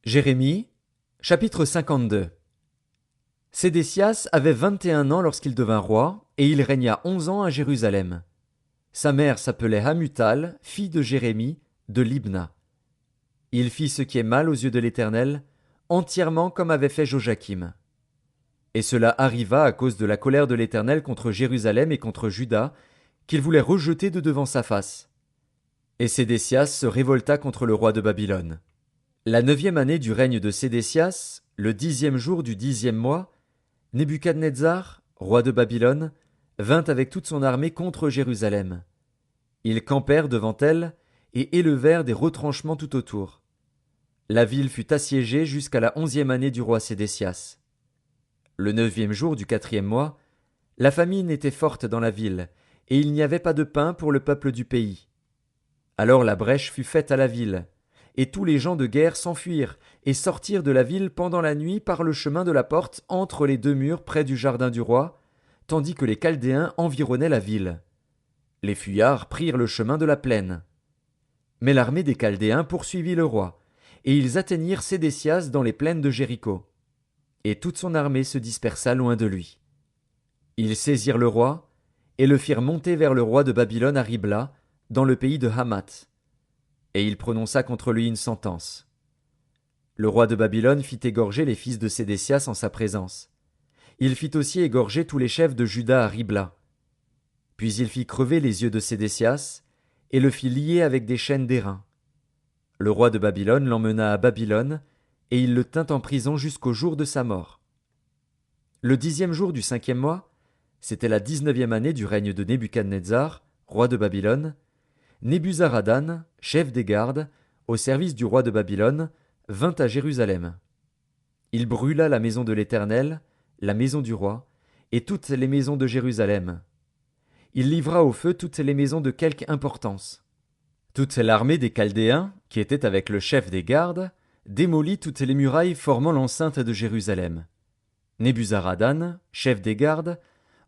Jérémie, chapitre 52. Sédécias avait 21 ans lorsqu'il devint roi, et il régna 11 ans à Jérusalem. Sa mère s'appelait Hamutal, fille de Jérémie, de Libna. Il fit ce qui est mal aux yeux de l'Éternel, entièrement comme avait fait Joachim. Et cela arriva à cause de la colère de l'Éternel contre Jérusalem et contre Juda, qu'il voulait rejeter de devant sa face. Et Sédécias se révolta contre le roi de Babylone. La 9e année du règne de Sédécias, le 10e jour du 10e mois, Nebuchadnezzar, roi de Babylone, vint avec toute son armée contre Jérusalem. Ils campèrent devant elle et élevèrent des retranchements tout autour. La ville fut assiégée jusqu'à la 11e année du roi Sédécias. Le 9e jour du 4e mois, la famine était forte dans la ville, et il n'y avait pas de pain pour le peuple du pays. Alors la brèche fut faite à la ville, et tous les gens de guerre s'enfuirent et sortirent de la ville pendant la nuit par le chemin de la porte entre les deux murs près du jardin du roi, tandis que les Chaldéens environnaient la ville. Les fuyards prirent le chemin de la plaine. Mais l'armée des Chaldéens poursuivit le roi, et ils atteignirent Sédécias dans les plaines de Jéricho. Et toute son armée se dispersa loin de lui. Ils saisirent le roi, et le firent monter vers le roi de Babylone à Ribla, dans le pays de Hamath. Et il prononça contre lui une sentence. Le roi de Babylone fit égorger les fils de Sédécias en sa présence. Il fit aussi égorger tous les chefs de Juda à Ribla. Puis il fit crever les yeux de Sédécias, et le fit lier avec des chaînes d'airain. Le roi de Babylone l'emmena à Babylone, et il le tint en prison jusqu'au jour de sa mort. Le 10e jour du 5e mois, c'était la 19e année du règne de Nebuchadnezzar, roi de Babylone, Nebuzaradan, chef des gardes, au service du roi de Babylone, vint à Jérusalem. Il brûla la maison de l'Éternel, la maison du roi, et toutes les maisons de Jérusalem. Il livra au feu toutes les maisons de quelque importance. Toute l'armée des Chaldéens, qui était avec le chef des gardes, démolit toutes les murailles formant l'enceinte de Jérusalem. Nebuzaradan, chef des gardes,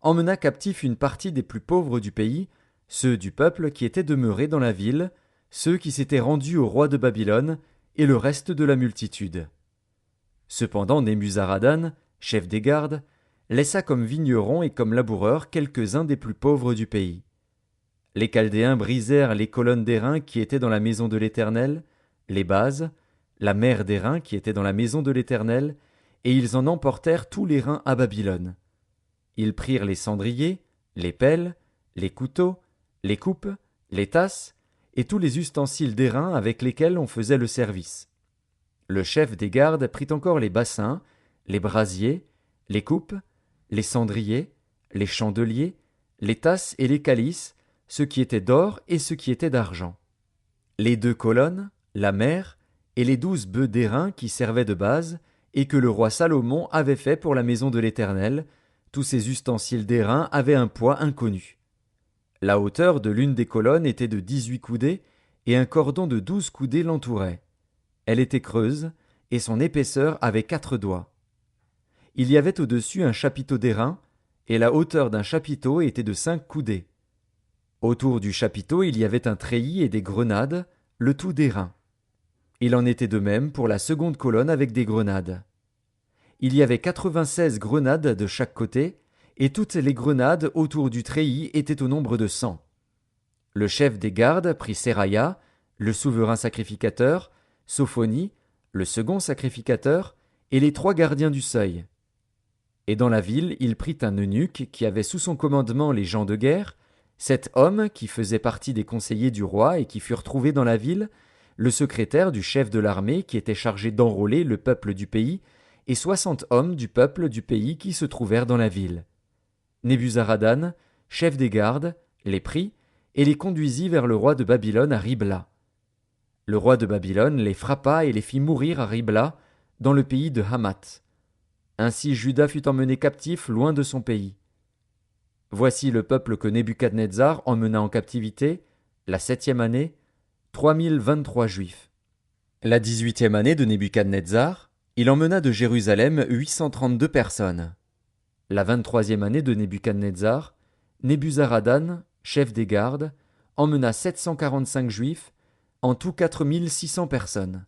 emmena captif une partie des plus pauvres du pays, ceux du peuple qui étaient demeurés dans la ville, ceux qui s'étaient rendus au roi de Babylone, et le reste de la multitude. Cependant Nebuzaradan, chef des gardes, laissa comme vignerons et comme laboureurs quelques-uns des plus pauvres du pays. Les Chaldéens brisèrent les colonnes d'airain qui étaient dans la maison de l'Éternel, les bases, la mer d'airain qui était dans la maison de l'Éternel, et ils en emportèrent tous les reins à Babylone. Ils prirent les cendriers, les pelles, les couteaux, les coupes, les tasses, et tous les ustensiles d'airain avec lesquels on faisait le service. Le chef des gardes prit encore les bassins, les brasiers, les coupes, les cendriers, les chandeliers, les tasses et les calices, ceux qui étaient d'or et ceux qui étaient d'argent. Les 2 colonnes, la mer, et les 12 bœufs d'airain qui servaient de base, et que le roi Salomon avait fait pour la maison de l'Éternel, tous ces ustensiles d'airain avaient un poids inconnu. La hauteur de l'une des colonnes était de 18 coudées, et un cordon de 12 coudées l'entourait. Elle était creuse, et son épaisseur avait 4 doigts. Il y avait au-dessus un chapiteau d'airain, et la hauteur d'un chapiteau était de 5 coudées. Autour du chapiteau il y avait un treillis et des grenades, le tout d'airain. Il en était de même pour la seconde colonne avec des grenades. Il y avait 96 grenades de chaque côté, et toutes les grenades autour du treillis étaient au nombre de 100. Le chef des gardes prit Seraya, le souverain sacrificateur, Sophonie, le second sacrificateur, et les 3 gardiens du seuil. Et dans la ville, il prit un eunuque qui avait sous son commandement les gens de guerre, 7 hommes qui faisaient partie des conseillers du roi et qui furent trouvés dans la ville, le secrétaire du chef de l'armée qui était chargé d'enrôler le peuple du pays, et 60 hommes du peuple du pays qui se trouvèrent dans la ville. Nebuzaradan, chef des gardes, les prit et les conduisit vers le roi de Babylone à Ribla. Le roi de Babylone les frappa et les fit mourir à Ribla, dans le pays de Hamath. Ainsi Juda fut emmené captif loin de son pays. Voici le peuple que Nebuchadnezzar emmena en captivité, la 7e année, 3023 Juifs. La 18e année de Nebuchadnezzar, il emmena de Jérusalem 832 personnes. La 23e année de Nebuchadnezzar, Nebuzaradan, chef des gardes, emmena 745 Juifs, en tout 4600 personnes.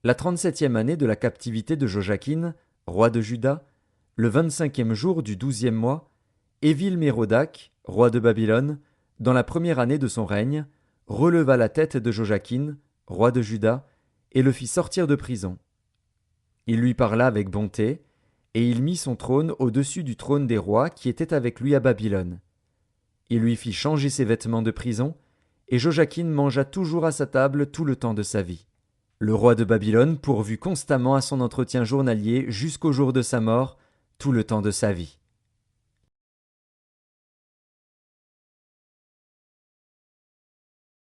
la 37e année de la captivité de Joachim, roi de Juda, le 25e jour du 12e mois, Évil-Mérodach, roi de Babylone, dans la première année de son règne, releva la tête de Joachim, roi de Juda, et le fit sortir de prison. Il lui parla avec bonté, et il mit son trône au-dessus du trône des rois qui étaient avec lui à Babylone. Il lui fit changer ses vêtements de prison, et Joachim mangea toujours à sa table tout le temps de sa vie. Le roi de Babylone pourvut constamment à son entretien journalier jusqu'au jour de sa mort, tout le temps de sa vie.